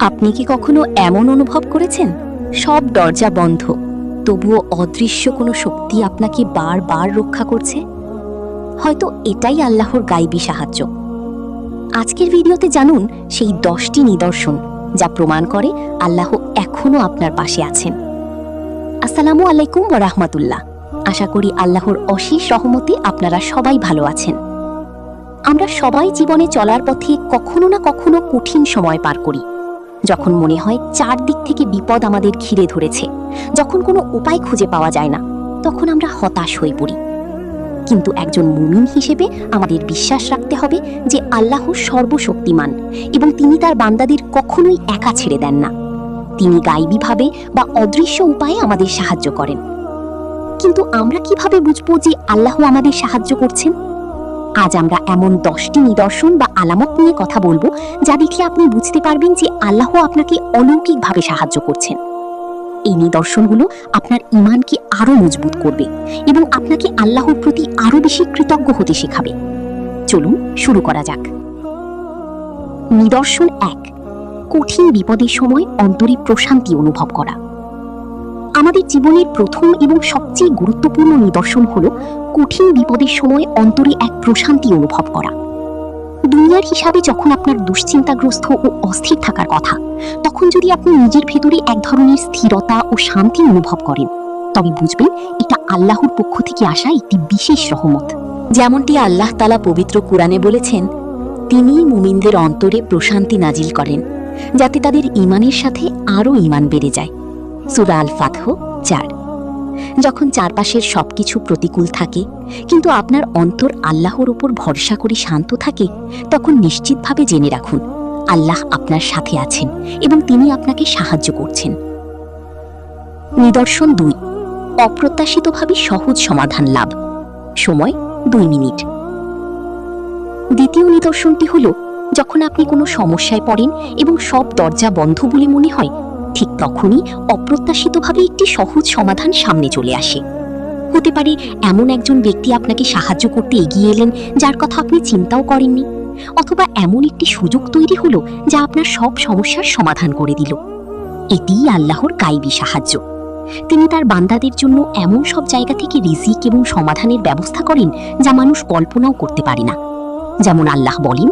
আপনি কি কখনো এমন অনুভব করেছেন সব দরজা বন্ধ, তবুও অদৃশ্য কোনো শক্তি আপনাকে বারবার রক্ষা করছে? হয়তো এটাই আল্লাহর গাইবী সাহায্য। আজকের ভিডিওতে জানুন সেই 10টি নিদর্শন যা প্রমাণ করে আল্লাহ এখনো আপনার পাশে আছেন। আসসালামু আলাইকুম ওয়া রাহমাতুল্লাহ। আশা করি আল্লাহর অশেষ রহমতে আপনারা সবাই ভালো আছেন। আমরা সবাই জীবনে চলার পথে কখনো না কখনো কঠিন সময় পার করি, যখন মনে হয় চারদিক থেকে বিপদ আমাদের ঘিরে ধরেছে, যখন কোনো উপায় খুঁজে পাওয়া যায় না, তখন আমরা হতাশ হয়ে পড়ি। কিন্তু একজন মুমিন হিসেবে আমাদের বিশ্বাস রাখতে হবে যে আল্লাহ সর্বশক্তিমান এবং তিনি তার বান্দাদের কখনোই একা ছেড়ে দেন না। তিনি গাইবীভাবে বা অদৃশ্য উপায়ে আমাদের সাহায্য করেন। কিন্তু আমরা কিভাবে বুঝবো যে আল্লাহ আমাদের সাহায্য করছেন? আজ আমরা এমন 10টি নিদর্শন বা আলামত নিয়ে কথা বলবো যা দেখে আপনি বুঝতে পারবেন যে আল্লাহ আপনাকে অলৌকিকভাবে সাহায্য করছেন। এই নিদর্শনগুলো আপনার ঈমানকে আরো মজবুত করবে এবং আপনাকে আল্লাহর প্রতি আরো বেশি কৃতজ্ঞ হতে শেখাবে। চলুন শুরু করা যাক। নিদর্শন 1, কঠিন বিপদের সময় অন্তরে প্রশান্তি অনুভব করা। আমাদের জীবনের প্রথম এবং সবচেয়ে গুরুত্বপূর্ণ নিদর্শন হলো কঠিন বিপদের সময় অন্তরে এক প্রশান্তি অনুভব করা। দুনিয়ার হিসাবে যখন আপনার দুশ্চিন্তাগ্রস্ত ও অস্থির থাকার কথা, তখন যদি আপনি নিজের ভেতরে এক ধরনের স্থিরতা ও শান্তি অনুভব করেন, তবে বুঝবেন এটা আল্লাহর পক্ষ থেকে আসা একটি বিশেষ রহমত। যেমনটি আল্লাহ তাআলা পবিত্র কুরআনে বলেছেন, তিনিই মুমিনদের অন্তরে প্রশান্তি নাজিল করেন যাতে তাদের ঈমানের সাথে আরও ঈমান বেড়ে যায়। সূরা আল ফাতহ 4। যখন চারপাশের সবকিছু প্রতিকূল থাকে কিন্তু আপনার অন্তর আল্লাহর উপর ভরসা করে শান্ত থাকে, তখন নিশ্চিতভাবে জেনে রাখুন আল্লাহ আপনার সাথে আছেন এবং তিনি আপনাকে সাহায্য করছেন। নিদর্শন 2, অপ্রত্যাশিতভাবে সহজ সমাধান লাভ। সময় 2 মিনিট। দ্বিতীয় নিদর্শনটি হলো যখন আপনি কোনো সমস্যায় পড়েন এবং সব দরজা বন্ধ বলে মনে হয়, ঠিক তখনই অপ্রত্যাশিতভাবে একটি সহজ সমাধান সামনে চলে আসে। হতে পারে এমন একজন ব্যক্তি আপনাকে সাহায্য করতে এগিয়ে এলেন যার কথা আপনি চিন্তাও করেননি, অথবা এমন একটি সুযোগ তৈরি হলো যা আপনার সব সমস্যার সমাধান করে দিল। এটিই আল্লাহর গাইবী সাহায্য। তিনি তার বান্দাদের জন্য এমন সব জায়গা থেকে রিজিক এবং সমাধানের ব্যবস্থা করেন যা মানুষ কল্পনাও করতে পারে না। যেমন আল্লাহ বলেন,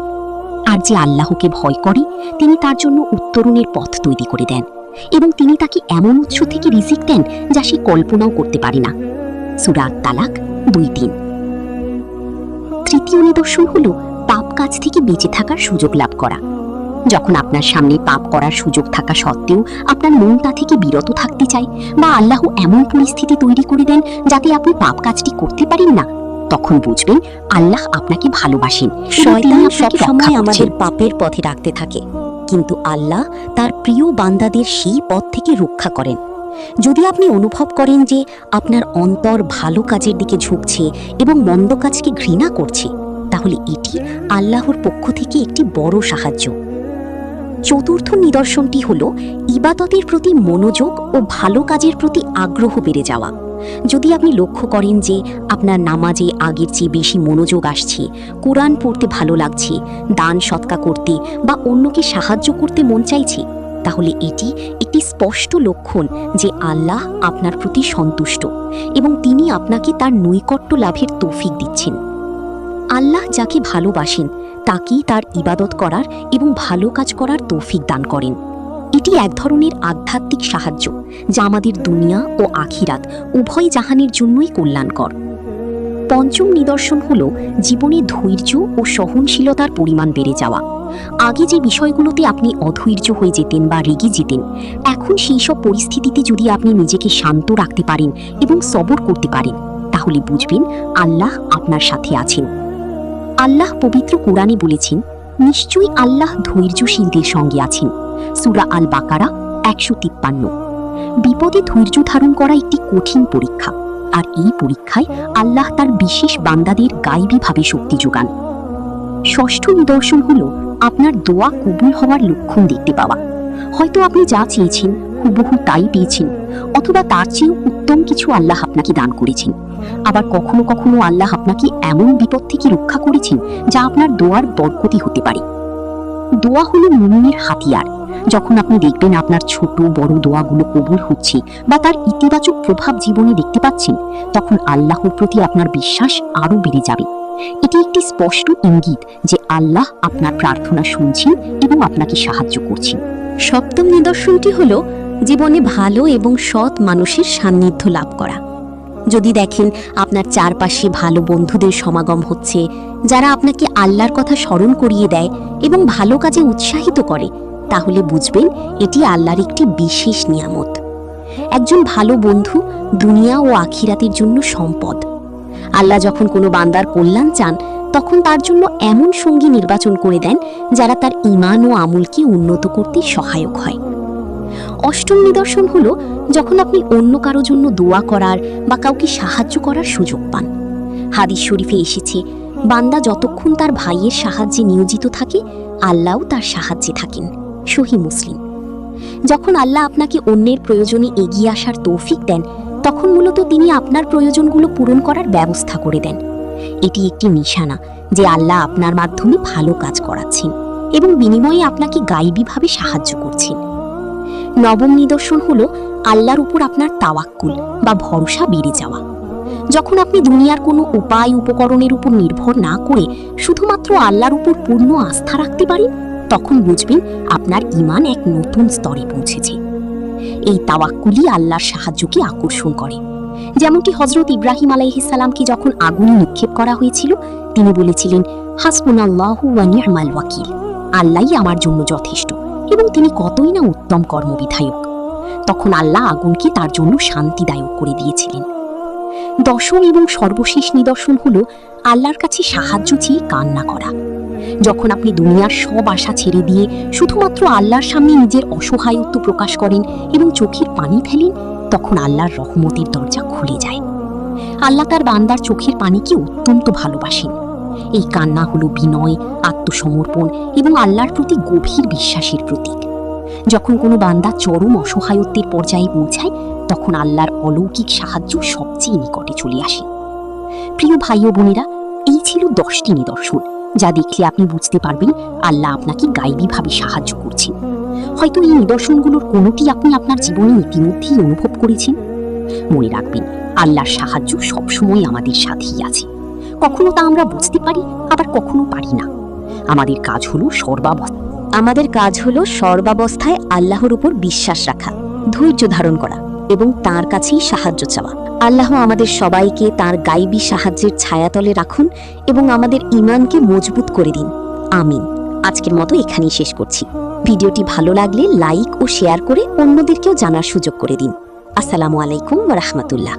আর যে আল্লাহকে ভয় করে তিনি তার জন্য উত্তরণের পথ তৈরি করে দেন এবং তিনি তাকে এমন উৎস থেকে রিজিক দেন যা সে কল্পনাও করতে পারে না। সূরা আত-তালাক 2:3। তৃতীয় নিদর্শন হলো পাপ কাজ থেকে বেঁচে থাকার সুযোগ লাভ করা। যখন আপনার সামনে পাপ করার সুযোগ থাকা সত্ত্বেও আপনার মন তা থেকে বিরত থাকতে চায়, বা আল্লাহ এমন পরিস্থিতি তৈরি করে দেন যাতে আপনি পাপ কাজটি করতে পারেন না, তখন বুঝবেন আল্লাহ আপনাকে ভালোবাসেন। শয়তান সবসময় আমাদের পাপের পথে রাখতে থাকে, কিন্তু আল্লাহ তার প্রিয় বান্দাদের সেই পথ থেকে রক্ষা করেন। যদি আপনি অনুভব করেন যে আপনার অন্তর ভালো কাজের দিকে ঝুঁকছে এবং মন্দ কাজকে ঘৃণা করছে, তাহলে এটি আল্লাহর পক্ষ থেকে একটি বড় সাহায্য। চতুর্থ নিদর্শনটি হলো ইবাদতের প্রতি মনোযোগ ও ভালো কাজের প্রতি আগ্রহ বেড়ে যাওয়া। যদি আপনি লক্ষ্য করেন যে আপনার নামাজে আগের চেয়ে বেশি মনোযোগ আসছে, কোরআন পড়তে ভালো লাগছে, দান সৎকা করতে বা অন্যকে সাহায্য করতে মন চাইছে, তাহলে এটি একটি স্পষ্ট লক্ষণ যে আল্লাহ আপনার প্রতি সন্তুষ্ট এবং তিনি আপনাকে তার নৈকট্য লাভের তৌফিক দিচ্ছেন। আল্লাহ যাকে ভালোবাসেন তাকেই তার ইবাদত করার এবং ভালো কাজ করার তৌফিক দান করেন। এটি এক ধরনের আধ্যাত্মিক সাহায্য যা আমাদের দুনিয়া ও আখিরাত উভয় জাহানের জন্যই কল্যাণকর। পঞ্চম নিদর্শন হলো জীবনে ধৈর্য ও সহনশীলতার পরিমাণ বেড়ে যাওয়া। আগে যে বিষয়গুলোতে আপনি অধৈর্য হয়ে যেতেন বা রেগে যেতেন, এখন সেই সব পরিস্থিতিতে যদি আপনি নিজেকে শান্ত রাখতে পারেন এবং সবর করতে পারেন, তাহলে বুঝবেন আল্লাহ আপনার সাথে আছেন। আল্লাহ পবিত্র কোরআনে বলেছেন, নিশ্চয়ই আল্লাহ ধৈর্যশীলদের সঙ্গে আছেন। সূরা আল বাকারা 153। বিপদে ধৈর্য ধারণ করা একটি কঠিন পরীক্ষা, আর এই পরীক্ষায় আল্লাহ তার বিশেষ বান্দাদের গাইবীভাবে শক্তি যোগান। ষষ্ঠ নিদর্শন হলো আপনার দোয়া কবুল হওয়ার লক্ষণ দেখতে পাওয়া। হয়তো আপনি যা চেয়েছেন হুবহু তাই পেয়েছেন, অথবা তার চেয়েও উত্তম কিছু আল্লাহ আপনাকে দান করেছেন। আবার কখনো কখনো আল্লাহ আপনাকে এমন বিপদ থেকে রক্ষা করেছেন যা আপনার দোয়ার বরকতি হতে পারে। দোয়া হলো মুমিনের হাতিয়ার, যখন আপনি দেখবেন আপনার ছোট বড় দোয়াগুলো কবুল হচ্ছে বা তার ইতিবাচক প্রভাব জীবনে দেখতে পাচ্ছেন, তখন আল্লাহর প্রতি আপনার বিশ্বাস আরো বেড়ে যাবে। এটি একটি স্পষ্ট ইঙ্গিত যে আল্লাহ আপনার প্রার্থনা শুনছেন এবং আপনাকে সাহায্য করছেন। সপ্তম নিদর্শনটি হলো জীবনে ভালো এবং সৎ মানুষের সান্নিধ্য লাভ করা। যদি দেখেন আপনার চারপাশে ভালো বন্ধুদের সমাগম হচ্ছে, যারা আপনাকে আল্লাহর কথা স্মরণ করিয়ে দেয় এবং ভালো কাজে উৎসাহিত করে, তাহলে বুঝবেন এটি আল্লাহর একটি বিশেষ নিয়ামত। একজন ভালো বন্ধু দুনিয়া ও আখিরাতের জন্য সম্পদ। আল্লাহ যখন কোনো বান্দার কল্যাণ চান, তখন তার জন্য এমন সঙ্গী নির্বাচন করে দেন যারা তার ঈমান ও আমলকে উন্নত করতে সহায়ক হয়। অষ্টম নিদর্শন হলো যখন আপনি অন্য কারো জন্য দোয়া করার বা কাউকে সাহায্য করার সুযোগ পান। হাদিস শরীফে এসেছে, বান্দা যতক্ষণ তার ভাইয়ের সাহায্যে নিয়োজিত থাকে, আল্লাহও তার সাহায্যে থাকেন। সহিহ মুসলিম। যখন আল্লাহ আপনাকে অন্যের প্রয়োজনে এগিয়ে আসার তৌফিক দেন, তখন মূলত তিনি আপনার প্রয়োজনগুলো পূরণ করার ব্যবস্থা করে দেন। এটি একটি নিশানা যে আল্লাহ আপনার মাধ্যমে ভালো কাজ করাচ্ছেন এবং বিনিময়ে আপনাকে গায়বীভাবে সাহায্য করছেন। নবম নিদর্শন হলো আল্লাহর উপর আপনার তাওয়াক্কুল বা ভরসা বেড়ে যাওয়া। যখন আপনি দুনিয়ার কোনো উপায় উপকরণের উপর নির্ভর না করে শুধুমাত্র আল্লাহর উপর পূর্ণ আস্থা রাখতে পারেন, তখন বুঝবেন আপনার ঈমান এক নতুন স্তরে পৌঁছেছে। এই তাওয়াক্কুলই আল্লাহর সাহায্যকে আকর্ষণ করে। যেমনটি হযরত ইব্রাহিম আলাইহিস সালামকে যখন আগুনে নিক্ষেপ করা হয়েছিল, তিনি বলেছিলেন, হাসবুনাল্লাহু ওয়া নি'মাল ওয়াকিল, আল্লাহই আমার জন্য যথেষ্ট এবং তিনি কতই না উত্তম কর্মবিধায়ক। তখন আল্লাহ আগুনকে তার জন্য শান্তিদায়ক করে দিয়েছিলেন। দশম এবং সর্বশেষ নিদর্শন হলো আল্লাহর কাছে সাহায্য চেয়ে কান্না করা। যখন আপনি দুনিয়ার সব আশা ছেড়ে দিয়ে শুধুমাত্র আল্লাহর সামনে নিজের অসহায়ত্ব প্রকাশ করেন এবং চোখের পানি ফেলেন, তখন আল্লাহর রহমতের দরজা খুলে যায়। আল্লাহ তার বান্দার চোখের পানিকে অত্যন্ত ভালোবাসেন। এই কান্না হলো বিনয়, আত্মসমর্পণ এবং আল্লাহর প্রতি গভীর বিশ্বাসের প্রতীক। যখন কোনো বান্দা চরম অসহায়ত্বের পর্যায়ে পৌঁছায়, তখন আল্লাহর অলৌকিক সাহায্য সবচেয়ে নিকটে চলে আসে। প্রিয় ভাই ও বোনেরা, এই ছিল 10টি নিদর্শন, যা দেখলে আপনি বুঝতে পারবেন আল্লাহ আপনাকে গায়বীভাবে সাহায্য করছেন। হয়তো এই নিদর্শনগুলোর কোনোটি আপনি আপনার জীবনে ইতিমধ্যেই অনুভব করেছেন। মনে রাখবেন, আল্লাহর সাহায্য সবসময় আমাদের সাথেই আছে। কখনো তা আমরা বুঝতে পারি, আবার কখনো পারি না। আমাদের কাজ হলো সর্বাবস্থায় আল্লাহর উপর বিশ্বাস রাখা, ধৈর্য ধারণ করা এবং তার কাছেই সাহায্য চাওয়া। আল্লাহ আমাদের সবাইকে তার গায়বী সাহায্যের ছায়াতলে রাখুন এবং আমাদের ঈমানকে মজবুত করে দিন। আমিন। আজকের মতো এখানেই শেষ করছি। ভিডিওটি ভালো লাগলে লাইক ও শেয়ার করে অন্যদেরকেও জানার সুযোগ করে দিন। আসসালামু আলাইকুম ওয়া রাহমাতুল্লাহ।